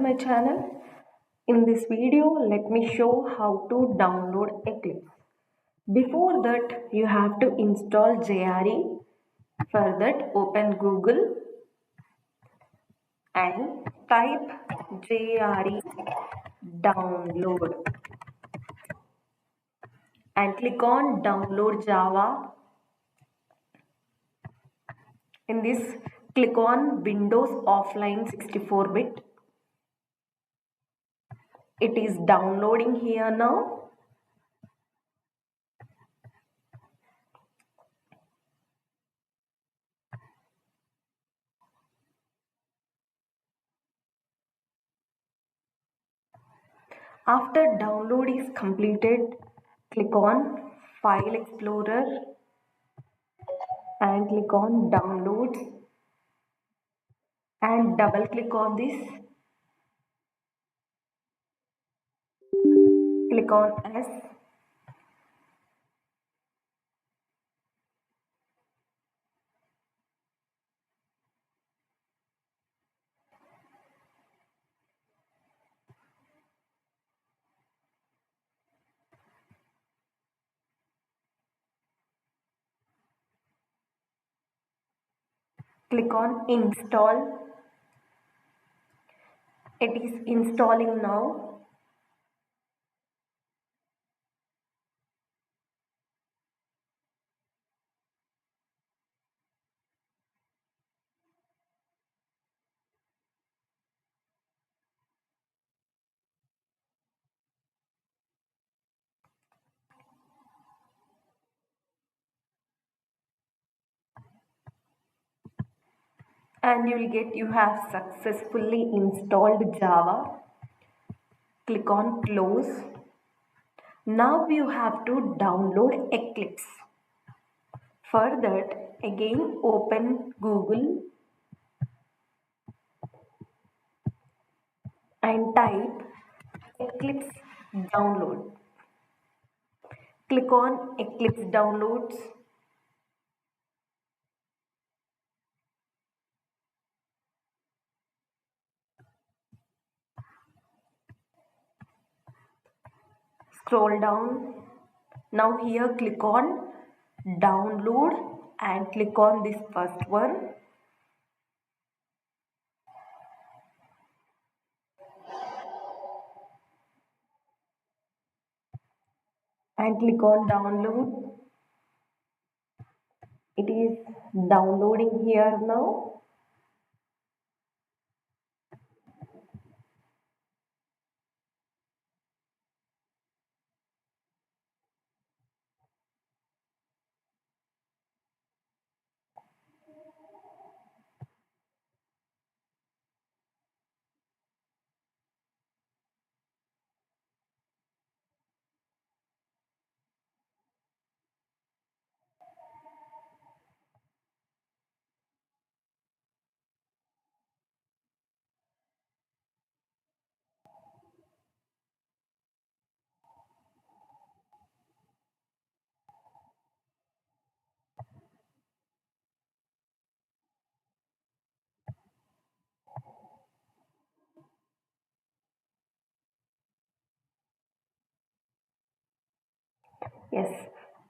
my channel. In this video, let me show how to download Eclipse. Before that, you have to install JRE. For that, open Google and type JRE download and click on download Java. In this, click on Windows Offline 64-bit. It is downloading here now. After download is completed, click on File Explorer and click on Downloads and double click on this. Click on S. Click on Install. It is installing now. And you have successfully installed Java. Click on Close. Now you have to download Eclipse. For that, again open Google and type Eclipse download. Click on Eclipse downloads. Scroll down. Now here click on download and click on this first one. And click on download. It is downloading here now. Yes.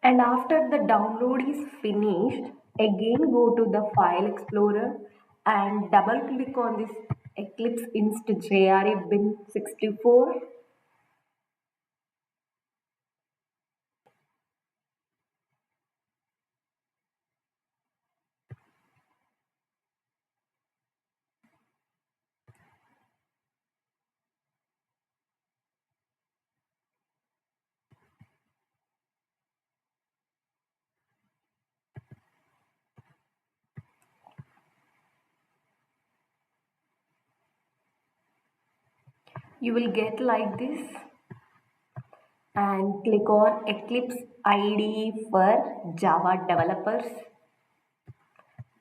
And after the download is finished, again go to the File Explorer and double click on this Eclipse Inst JRE bin 64. You will get like this and click on Eclipse IDE for Java developers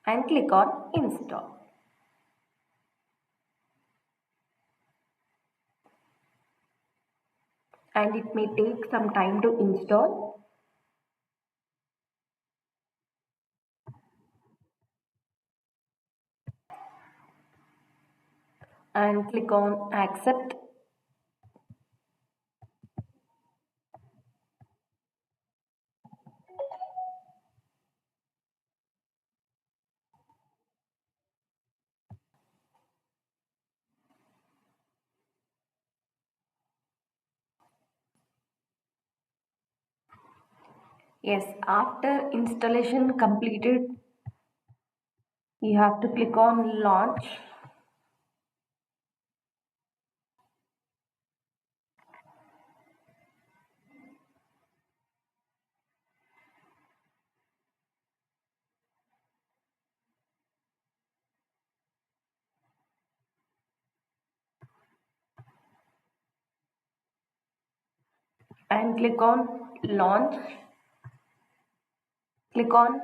and click on Install. And it may take some time to install. and click on accept. Yes, after installation completed, you have to click on launch and click on launch. Click on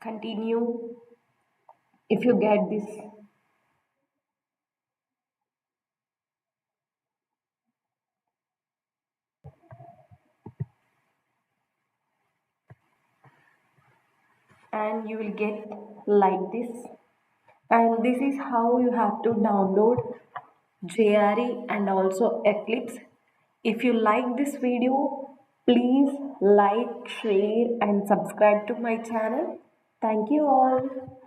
continue if you get this. And you will get like this. And this is how you have to download JRE and also Eclipse. If you like this video, please like, share and subscribe to my channel. Thank you all.